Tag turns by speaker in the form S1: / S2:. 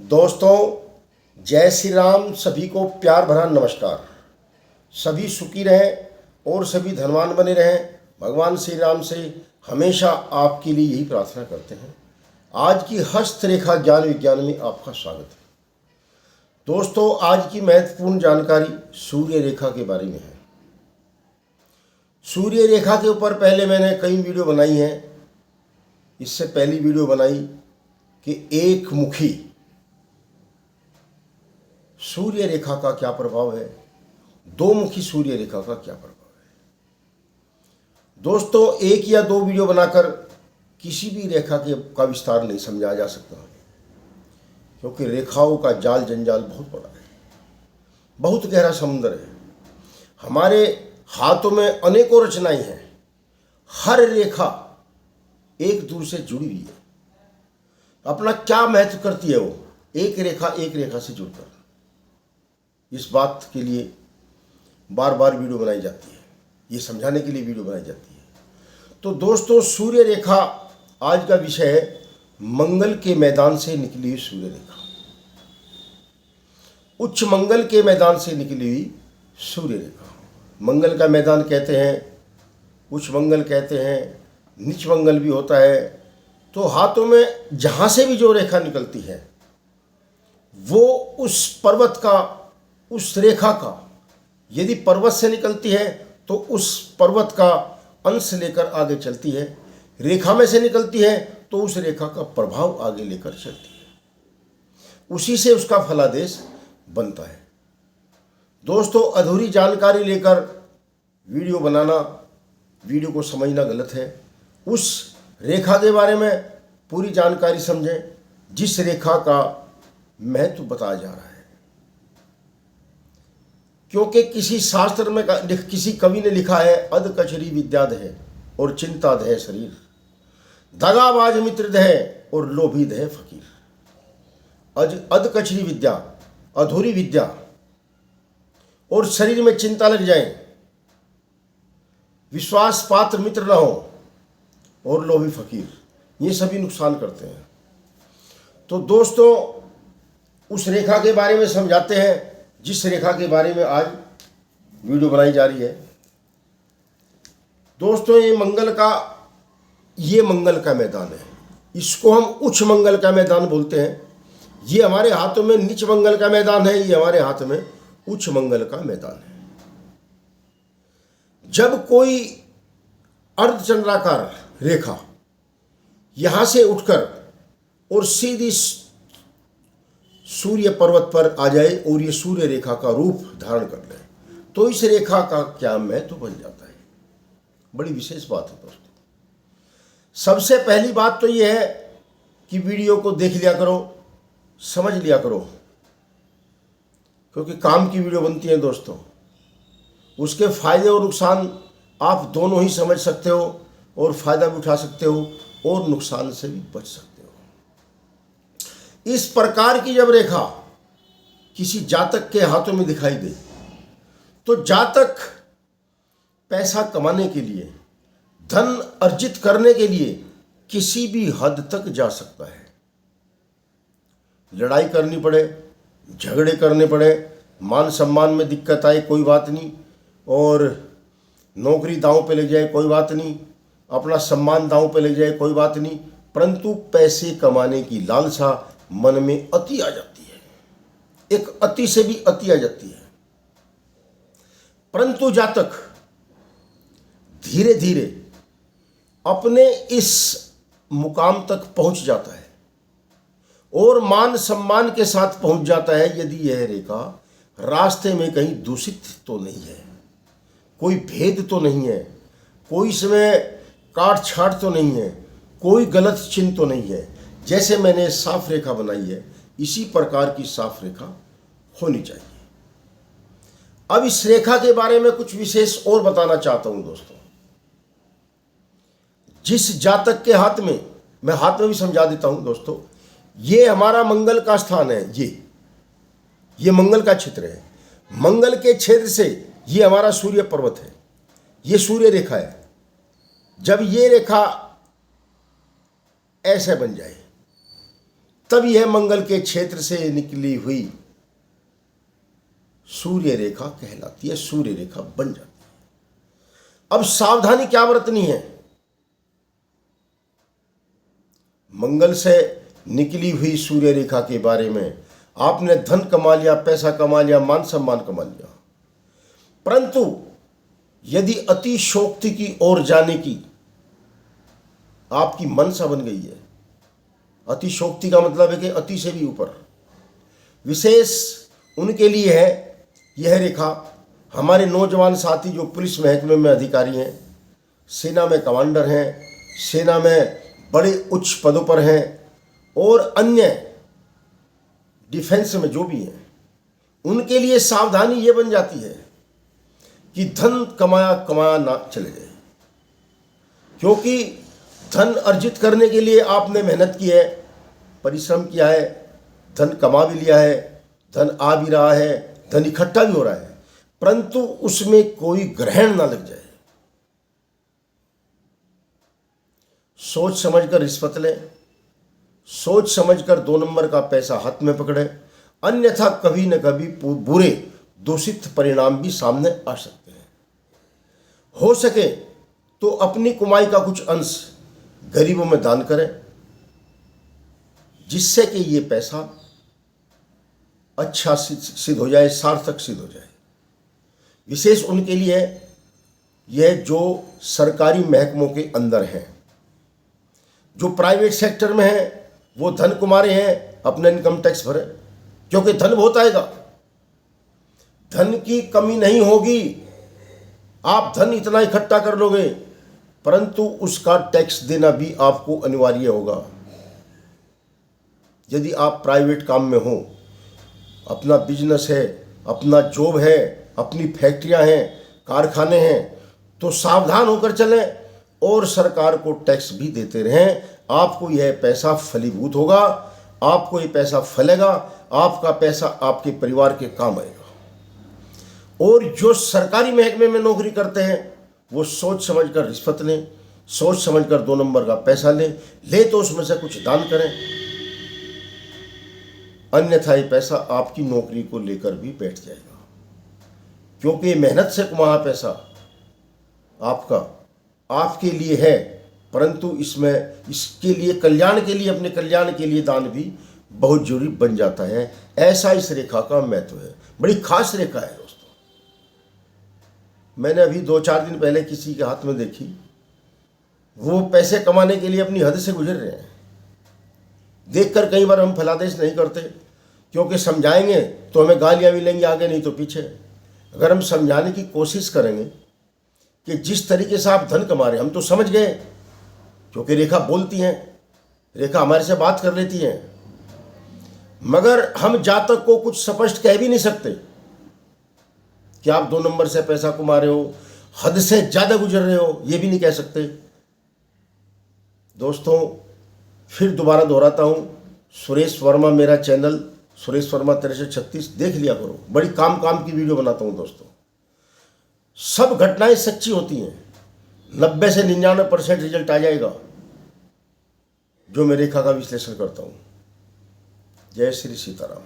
S1: दोस्तों, जय श्री राम। सभी को प्यार भरा नमस्कार। सभी सुखी रहें और सभी धनवान बने रहें। भगवान श्री राम से हमेशा आपके लिए यही प्रार्थना करते हैं। आज की हस्तरेखा ज्ञान विज्ञान में आपका स्वागत है। दोस्तों, आज की महत्वपूर्ण जानकारी सूर्य रेखा के बारे में है। सूर्य रेखा के ऊपर पहले मैंने कई वीडियो बनाई हैं। इससे पहली वीडियो बनाई कि एक मुखी सूर्य रेखा का क्या प्रभाव है, दो मुखी सूर्य रेखा का क्या प्रभाव है। दोस्तों, एक या दो वीडियो बनाकर किसी भी रेखा का विस्तार नहीं समझा जा सकता, क्योंकि रेखाओं का जाल जंजाल बहुत बड़ा है, बहुत गहरा समुद्र है। हमारे हाथों में अनेकों रचनाएं हैं। हर रेखा एक दूसरे से जुड़ी हुई है। अपना क्या महत्व करती है वो एक रेखा से जुड़कर, इस बात के लिए बार बार वीडियो बनाई जाती है, ये समझाने के लिए वीडियो बनाई जाती है। तो दोस्तों, सूर्य रेखा आज का विषय है। मंगल के मैदान से निकली हुई सूर्य रेखा, उच्च मंगल के मैदान से निकली हुई सूर्य रेखा। मंगल का मैदान कहते हैं, उच्च मंगल कहते हैं, नीच मंगल भी होता है। तो हाथों में जहाँ से भी जो रेखा निकलती है वो उस पर्वत का, उस रेखा का, यदि पर्वत से निकलती है तो उस पर्वत का अंश लेकर आगे चलती है। रेखा में से निकलती है तो उस रेखा का प्रभाव आगे लेकर चलती है। उसी से उसका फलादेश बनता है। दोस्तों, अधूरी जानकारी लेकर वीडियो बनाना, वीडियो को समझना गलत है। उस रेखा के बारे में पूरी जानकारी समझें जिस रेखा का महत्व बताया जा रहा है। क्योंकि किसी शास्त्र में किसी कवि ने लिखा है, अध कचरी विद्या दहे और चिंता दहे शरीर, दगाबाज मित्र दहे और लोभी दहे फकीर। अध कचरी विद्या, अधूरी विद्या, और शरीर में चिंता लग जाए, विश्वास पात्र मित्र न हो और लोभी फकीर, ये सभी नुकसान करते हैं। तो दोस्तों, उस रेखा के बारे में समझाते हैं जिस रेखा के बारे में आज वीडियो बनाई जा रही है। दोस्तों, ये मंगल का मैदान है। इसको हम उच्च मंगल का मैदान बोलते हैं। ये हमारे हाथों में नीच मंगल का मैदान है, ये हमारे हाथ में उच्च मंगल का मैदान है। जब कोई अर्धचंद्राकार रेखा यहां से उठकर और सीधी सूर्य पर्वत पर आ जाए और ये सूर्य रेखा का रूप धारण कर ले, तो इस रेखा का क्या महत्व बन जाता है। बड़ी विशेष बात है दोस्तों। सबसे पहली बात तो ये है कि वीडियो को देख लिया करो, समझ लिया करो, क्योंकि काम की वीडियो बनती है दोस्तों। उसके फायदे और नुकसान आप दोनों ही समझ सकते हो, और फायदा भी उठा सकते हो और नुकसान से भी बच सकते हो। इस प्रकार की जब रेखा किसी जातक के हाथों में दिखाई दे तो जातक पैसा कमाने के लिए, धन अर्जित करने के लिए किसी भी हद तक जा सकता है। लड़ाई करनी पड़े, झगड़े करने पड़े, मान सम्मान में दिक्कत आए, कोई बात नहीं, और नौकरी दांव पे लग जाए, कोई बात नहीं, अपना सम्मान दांव पे लग जाए, कोई बात नहीं, परंतु पैसे कमाने की लालसा मन में अति आ जाती है। एक अति से भी अति आ जाती है। परंतु जातक धीरे धीरे अपने इस मुकाम तक पहुंच जाता है और मान सम्मान के साथ पहुंच जाता है, यदि यह रेखा रास्ते में कहीं दूषित तो नहीं है, कोई भेद तो नहीं है, कोई इसमें काट छाट तो नहीं है, कोई गलत चिन्ह तो नहीं है। जैसे मैंने साफ रेखा बनाई है, इसी प्रकार की साफ रेखा होनी चाहिए। अब इस रेखा के बारे में कुछ विशेष और बताना चाहता हूं दोस्तों। जिस जातक के हाथ में, मैं हाथ में भी समझा देता हूं दोस्तों, ये हमारा मंगल का स्थान है, ये मंगल का क्षेत्र है। मंगल के क्षेत्र से ये हमारा सूर्य पर्वत है, ये सूर्य रेखा है। जब ये रेखा ऐसे बन जाए तब यह मंगल के क्षेत्र से निकली हुई सूर्य रेखा कहलाती है, सूर्य रेखा बन जाती है। अब सावधानी क्या बरतनी है? मंगल से निकली हुई सूर्य रेखा के बारे में आपने धन कमा लिया, पैसा कमा लिया, मान सम्मान कमा लिया, परंतु यदि अतिशोक्ति की ओर जाने की आपकी मनसा बन गई है, अतिशोक्ति का मतलब है कि अति से भी ऊपर, विशेष उनके लिए है यह रेखा। हमारे नौजवान साथी जो पुलिस महकमे में अधिकारी हैं, सेना में कमांडर हैं, सेना में बड़े उच्च पदों पर हैं और अन्य डिफेंस में जो भी हैं, उनके लिए सावधानी ये बन जाती है कि धन कमाया कमाया ना चले जाए, क्योंकि धन अर्जित करने के लिए आपने मेहनत की है, परिश्रम किया है, धन कमा भी लिया है, धन आ भी रहा है, धन इकट्ठा भी हो रहा है, परंतु उसमें कोई ग्रहण ना लग जाए। सोच समझकर रिश्वत लें, सोच समझकर 2 नंबर का पैसा हाथ में पकड़े, अन्यथा कभी न कभी बुरे दूषित परिणाम भी सामने आ सकते हैं। हो सके तो अपनी कमाई का कुछ अंश गरीबों में दान करें, जिससे कि ये पैसा अच्छा सिद्ध हो जाए, सार्थक सिद्ध हो जाए। विशेष उनके लिए यह जो सरकारी महकमों के अंदर हैं, जो प्राइवेट सेक्टर में हैं, वो धन कुमारे हैं, अपना इनकम टैक्स भरें, क्योंकि धन बहुत आएगा, धन की कमी नहीं होगी। आप धन इतना इकट्ठा कर लोगे, परंतु उसका टैक्स देना भी आपको अनिवार्य होगा। यदि आप प्राइवेट काम में हो, अपना बिजनेस है, अपना जॉब है, अपनी फैक्ट्रियां हैं, कारखाने हैं, तो सावधान होकर चलें और सरकार को टैक्स भी देते रहें। आपको यह पैसा फलीभूत होगा, आपको ये पैसा फलेगा, आपका पैसा आपके परिवार के काम आएगा। और जो सरकारी महकमे में नौकरी करते हैं, वो सोच समझकर रिश्वत लें, सोच समझकर 2 नंबर का पैसा ले तो उसमें से कुछ दान करें, अन्यथा ये पैसा आपकी नौकरी को लेकर भी बैठ जाएगा, क्योंकि मेहनत से कमाया पैसा आपका आपके लिए है, परंतु इसके लिए कल्याण के लिए, अपने कल्याण के लिए दान भी बहुत जरूरी बन जाता है। ऐसा इस रेखा का महत्व है, बड़ी खास रेखा है दोस्तों। मैंने अभी 2-4 दिन पहले किसी के हाथ में देखी, वो पैसे कमाने के लिए अपनी हद से गुजर रहे हैं। देखकर कई बार हम फलादेश नहीं करते, क्योंकि समझाएंगे तो हमें गालियाँ मिलेंगी आगे नहीं तो पीछे। अगर हम समझाने की कोशिश करेंगे कि जिस तरीके से आप धन कमा रहे हैं, हम तो समझ गए, क्योंकि रेखा बोलती हैं, रेखा हमारे से बात कर लेती हैं, मगर हम जातक को कुछ स्पष्ट कह भी नहीं सकते कि आप 2 नंबर से पैसा कमा रहे हो, हद से ज़्यादा गुजर रहे हो, ये भी नहीं कह सकते। दोस्तों फिर दोबारा दोहराता हूँ, सुरेश वर्मा मेरा चैनल, सुरेश वर्मा 6336 देख लिया करो, बड़ी काम की वीडियो बनाता हूँ दोस्तों। सब घटनाएं सच्ची होती हैं, 90 से 99% रिजल्ट आ जाएगा जो मैं रेखा का विश्लेषण करता हूँ। जय श्री सीताराम।